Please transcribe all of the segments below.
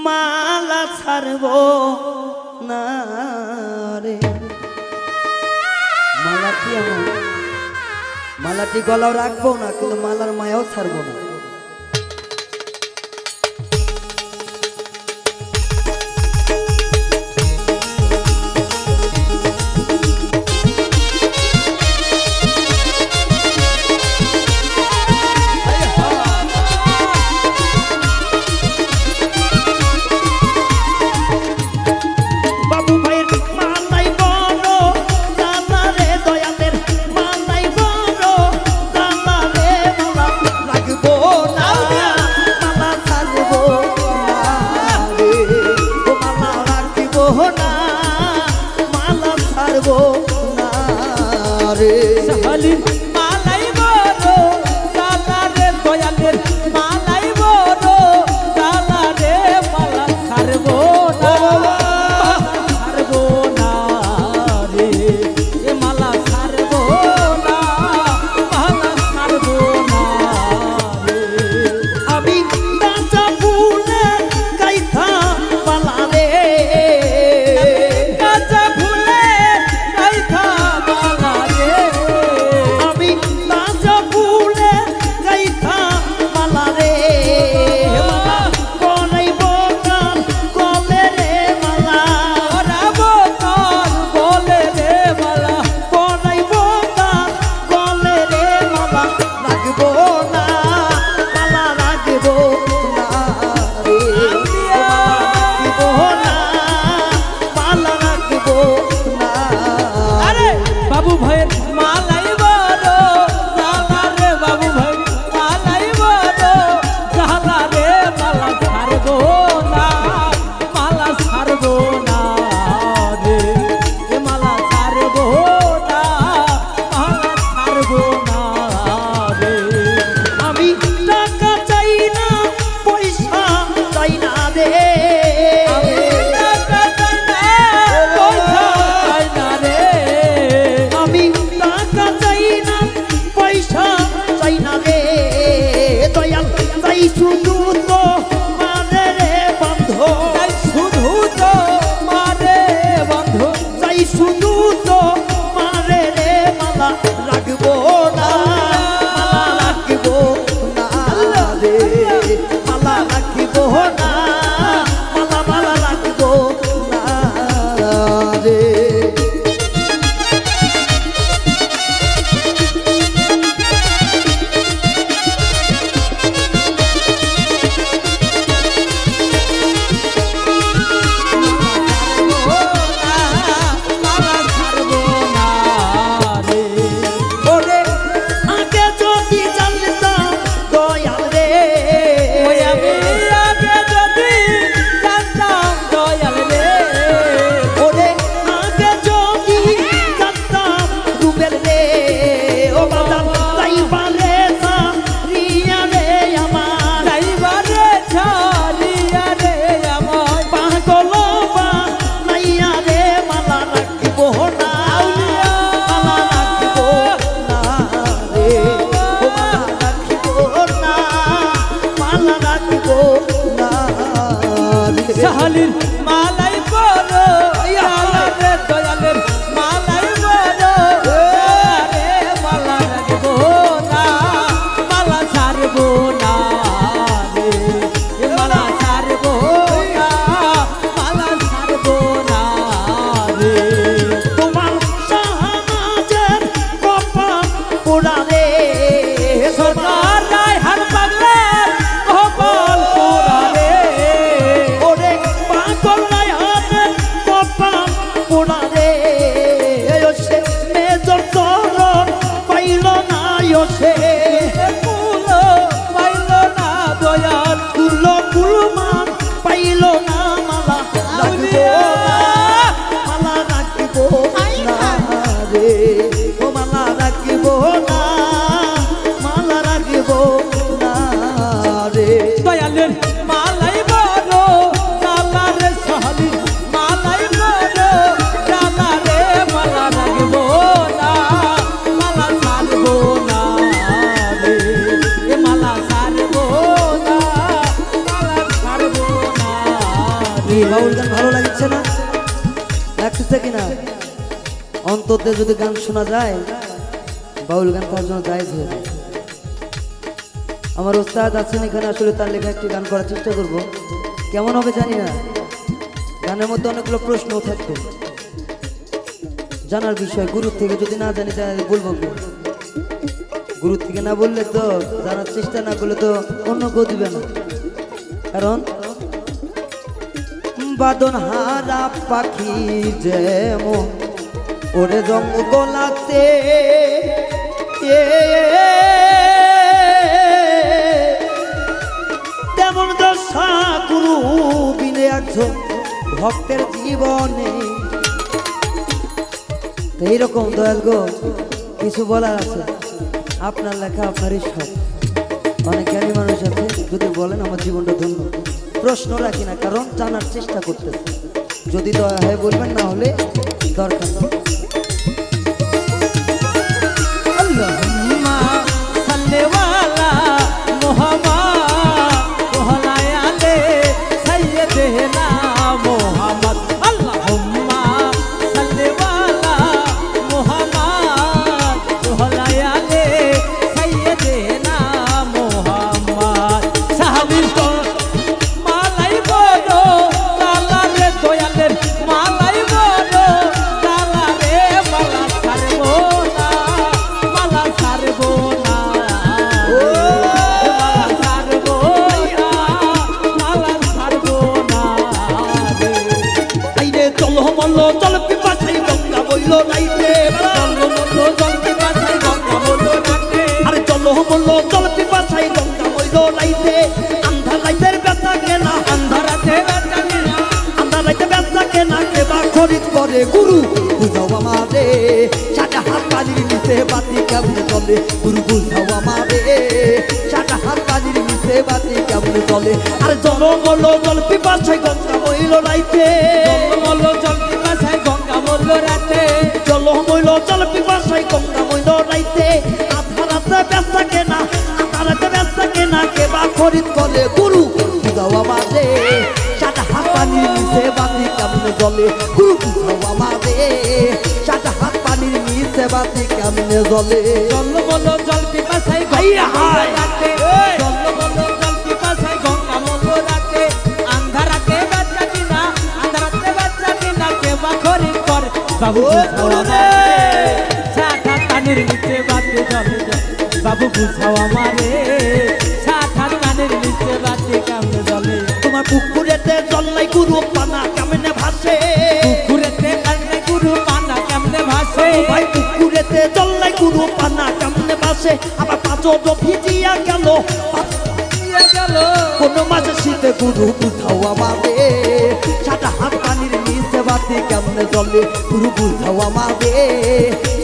মালা ছাড়ব না রে। মালাটি আমার মালাটি গলাও রাখবো না, কিন্তু মালার মায়াও ছাড়বো না। সাহালির মালাই বড় জালা রে দয়ালের মালাই বড় জালা রে মালা ছাড়বো না ছাড়বো না রে এ মালা ছাড়বো না মালা ছাড়বো না রে। আমি কাঁচা ফুলে গাইথা পালা রে, কাঁচা ফুলে গাইথা পালা রে, আমি কাঁচা ফুলে গাইথা পালা রে। বনাইব কান গলে রে মালা, রাবো কান বলে রে মালা, বনাইব কান গলে রে মালা। রাখবো না মালা, রাখবো না রে, রাখবো না মালা, রাখবো না। আরে বাবু ভাইয়ের মালাই বড় জালা রে, বাবু ভাই মালাই বড় জালা রে মালা ছাড়বো না মালা ছাড়বো না রে এ মালা ছাড়বো না মালা ছাড়বো না রে। আমি টাকা চাই না, পয়সা চাই না রে, আমি টাকা চাই না পয়সা চাই না রে, আমি টাকা চাই না, পয়সা চাই না রে। দয়াল চাই শুধু তো মানে রে বন্ধ, তাই শুধু তো মারে বন্ধু, চাই শুধু তো মানে রে মালা। রাখবো না মালা, রাখবো না রে, মালা রাখবো না মালা, মালা রাখবো না রে। মালা ছাড়বো না রে। ওরে আগে যদি জানতাম দয়াল রে, ওই আমি আগে যদি জানতাম দয়াল রে, ওরে আগে যদি জানতাম রুবেল রে। ও বাদাম তাইবারে সারিয়া রে আমার, যাইবারে ছাড়িয়া রে আমার পাগল বানাইয়া রে মালা। রাখবো না মালা, রাখবো না রে, ও মালা রাখবো না মালা, রাখবো না রে। সাহালির মালাই বড় জালা রে দয়ালের মালাই বড় রে মালা রাখবো না মালা ছাড়বো না রে এ মালা ছাড়বো না মালা ছাড়বো না রে। তোমার শাহনাজের কপাল পোড়া রে, সোনার রায়হান পাগলের কপাল পোড়া রে, ওরে পাগল কি বাউল গান ভালো লাগছে না? লাগতেছে কিনা? অন্ততে যদি গান শোনা যায় বাউল গান তার জন্য জায়েজ হয়ে যায়। আমার ওস্তাদ আছেন এখানে, আসলে তার লেখা একটি গান করার চেষ্টা করব। কেমন হবে জানি না, গানের মধ্যে অনেকগুলো প্রশ্নও থাকবে, জানার বিষয়। গুরু থেকে যদি না জানি তাহলে বলবো কি? গুরু থেকে না বললে তো, জানার চেষ্টা না করলে তো অন্য কেউ দিবে না। কারণ বাদন হারা পাখি যেমন ওরে জঙ্গলাতে, তেমন দশা গুরু বিনে একজন ভক্তের জীবনে। তো এইরকম দয়াল গো কিছু বলার আছে। আপনার লেখা আপনারই সব, অনেক জ্ঞানী মানুষ আছে, যদি বলেন আমার জীবনটা ধন্য। প্রশ্ন রাখি না, কারণ জানার চেষ্টা করতেছে। যদি দয়া হয় বলবেন, না হলে দরকার নেই। আল্লাহুম্মা সাল্লি আলা মুহাম্মাদ ওয়া আলা সাইয়্যিদিনা মুহাম্মদ। আল্লাহুম্মা সাল্লি আলা মুহাম্মাদ ওয়া আলা সাইয়্যিদিনা মুহাম্মদ। সাহাবীর তো মালাই বলো লালা রে দয়ালের মালাই বলো লালা রে মালা ছাড়বো না, মালা ছাড়বো না, মালা ছাড়বো না, মালা ছাড়বো না রে। আইরে চলো মল্ল চল পিপাসাই গঙ্গা বইল রাইতে, চলো মল্ল জলদি বাছাই গঙ্গা বললো রাতে, আরে চলো মল্ল চল পিপাসাই গঙ্গা বইল রাইতে। আন্ধার রাইতের ব্যথা কেনা, আন্ধারাতে বাঁচাবি না, আন্ধার রাইতে ব্যথা কেনা, কেবা খরিদ করে গুরু বুঝাও আমারে। সাদা হাত পানির নিচে বাতি কেমনে চলে, গুরু বুঝাও আমারে। সাদা হাত পানির নিচে বাতি কেমনে চলে, আরে চলো মল্ল চল পিপাসাই গঙ্গা বইল রাইতে। চলো মল্ল জলদি বাছাই গঙ্গা বললো রাতে, চলো মইল চল পিপাসাই গঙ্গা মইল রাইতে। আধারাতে ব্যস্তা কেনা, আধারাতে ব্যস্তা কেনা, কেবা খরিদ করে গুরু বুঝাও আমারে। সাদা হাত পানির নিচে বাতি কেমনে জ্বলে, গুরু বুঝাও আমারে। সাদা হাত পানির নিচে বাতি কেমনে জ্বলে। চলো মল্ল জলদি বাছাই হাইয়া গঙ্গা বললো হাই। রাতে, চলো মল্ল জলদি বাছাই গঙ্গা বললো রাতে। আন্ধারাতে বাঁচাবি না, আন্ধারাতে বাঁচাবি না, কেবা খরিদ কর বাবু ও বুঝাও গুরু রে। আমারে। সাদা কানের নিচে বাতি জ্বলে বাবু বুঝাও আমারে, সাদা কানের নিচে বাতি কেমনে জ্বলে। তোমার পুকুরেতে জল্লাই গুরু পানা কেমনে ভাসে, পুকুরেতে কান্নে গুরু পানা কেমনে ভাসে, ভাই পুকুরেতে জল্লাই গুরু পানা কেমনে ভাসে। আবার পাঁচো ভিজিয়া গেল দিয়ে গেল কোন মাসে শীতে, গুরু বুঝাও আমারে। সাদা হাত পানির নিচে বাতি কেমনে জ্বলে, গুরু বুঝাও আমারে।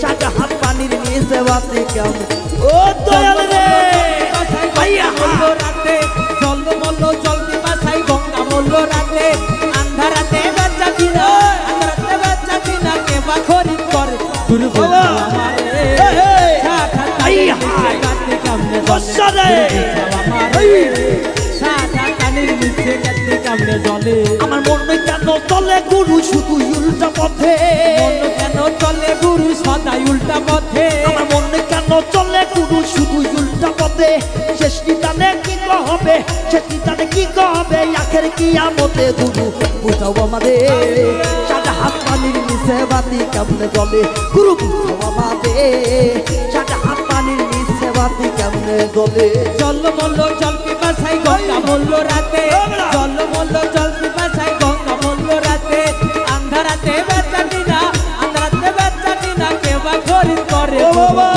সাদা হাত পানির নিচে বাতি কেমনে। ও দয়াল রে ভাইয়া বললো রাতে, জল মল্ল জলদি বাছাই গঙ্গা বললো রাতে। আন্ধারাতে বাঁচাবি না, আন্ধারাতে বাঁচাবি না, কেবা খরিদ করে গুরু বুঝাও আমারে। সাদা কানের নিচে বাতি কেমনে জ্বলে, গুরু বুঝাও আমারে। সাদা কানের নিচে বাতি কেমনে জ্বলে। আমার মনে কেন চলে গুরু শুধু উল্টা পথে, মন কেন চলে গুরু সদাই উল্টা পথে, আমার মনে কেন চলে গুরু শুধু উল্টা পথে। শেষ নিদানে কি হবে, শেষ নিদানে কি হবে, আখের কিয়ামতে গুরু বুঝাও আমাদের। সাদা হাত পানির নিচে বাতি কেমনে জ্বলে, গুরু বুঝাও আমাদের। সাদা হাত পানির নিচে বাতি কেমনে জ্বলে। জল মল্ল জল পিপাসাই গঙ্গা বললো রাতে, জল মল্ল জল পিপাসাই গঙ্গা বললো রাতে। আন্ধারাতে বাঁচাবি না, আন্ধারাতে বাঁচাবি না, কেবা খরিদ করে ও বাবা।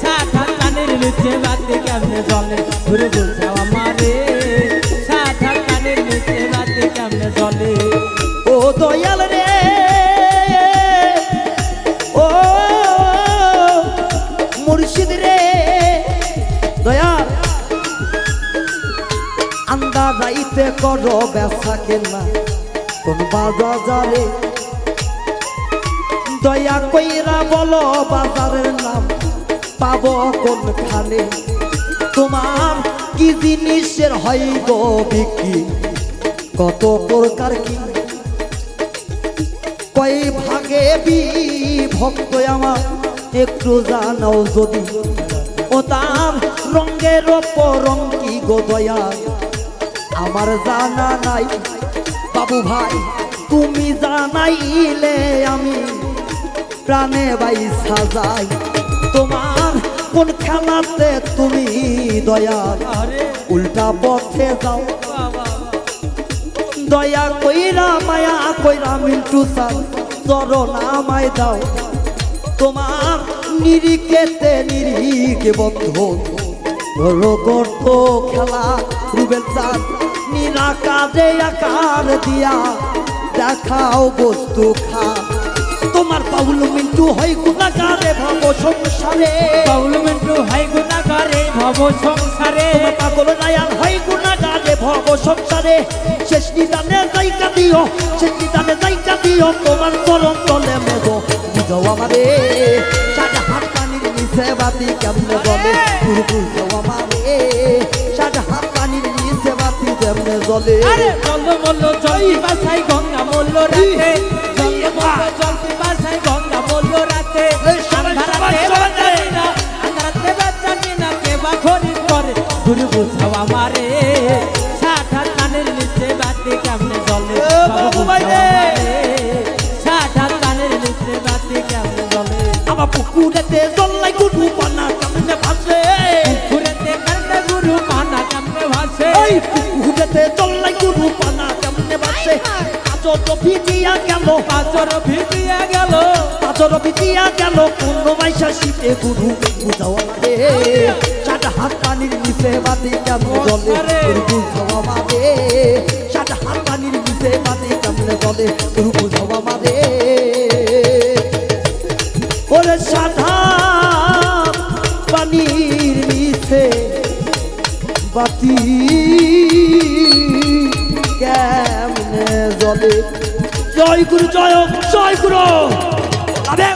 সাদা কানের নিচে বাতি কেমনে জ্বলে, ঘুরে বুঝাও আমারে। সাদা কানের নিচে বাতি কেমনে জ্বলে। ও দয়াল রে, ও মুর্শিদ রে দয়াল। আন্দাজাইতে করো বেচা কেনা কোন বাজারে, দয়া কইরা বলো বাজারের নাম পাবো কোনখানে। তোমার কি জিনিসের হয় গো বিক্রি, কত প্রকার কি কয় ভাগে বিভক্ত আমার একটু জানাও যদি ও তার রঙের রং কি গো দয়া আমার জানা নাই বাবু ভাই তুমি জানাইলে আমি প্রাণে বাই সাজাই তোমার কোন খেলাতে তুমি দয়া আরে উল্টা পথে যাও বাবা দয়া কইরা মায়া কইরা মিন্টু সাল চরণ আমায় দাও তোমার নিরিকেতে নিরিকে বন্ধন করত খেলা রুবেল চাঁদ নিরাকারে আকার দিয়া দেখাও বস্তু খা তোমার বাউল মিন্টু হয় গুণাগারে ভব সংসারে বাউল মিন্টু হাই গুণাগারে ভব সংসারে তোমার পাগল রায়ান হয় গুণাগারে ভব সংসারে শেষ নিদানে জায়গা দিও শেষ নিদানে জায়গা দিও তোমার চরণ তলে মেঘ বুঝাও আমারে সাদা হাত পানির নিচে বাতি কেমনে বলে বুঝাও আমারে সাদা হাত পানির নিচে বাতি কেমনে জ্বলে আরে চল মল্ল জলদি বাসাই গঙ্গা মল্ল রাতে চল মল্ল জলদি বাসাই গঙ্গা মল্ল রাতে এই সবাই, সবাই, সবাই, আন্ধারাতে বাচ্চা কিনা কে বা খরিদ করে দূর বুঝাও আমারে সাঠা কানের নিচে বাতি কেমনে জ্বলে এ বাবু ভাই রে। সাঠা কানের নিচে বাতি কেমনে জ্বলে আমার পুকুরেতে জল্লাই গুরু পানা কেমনে ভাসে ঘুরেতে কারণে গুরু মানা কেমনে ভাসে এই পুকুরেতে জল্লাই গুরু পানা কেমনে ভাসে আজর ভিজিয়া গেল পাঁচর ভিজিয়া গেল আজর ভিজিয়া গেল কোন মাইশা শীতে গুরু বুঝাও আমারে সাদা হাত পানির নিচে বাতি কেমন জলে বুঝাও আমারে সাদা হাত পানির নিচে বাতি কেমনে জলে বুঝাও আমারে ওরে সাদা পানির নিচে বাতি কেমনে জলে জয় গুরু জয় গুরু আবে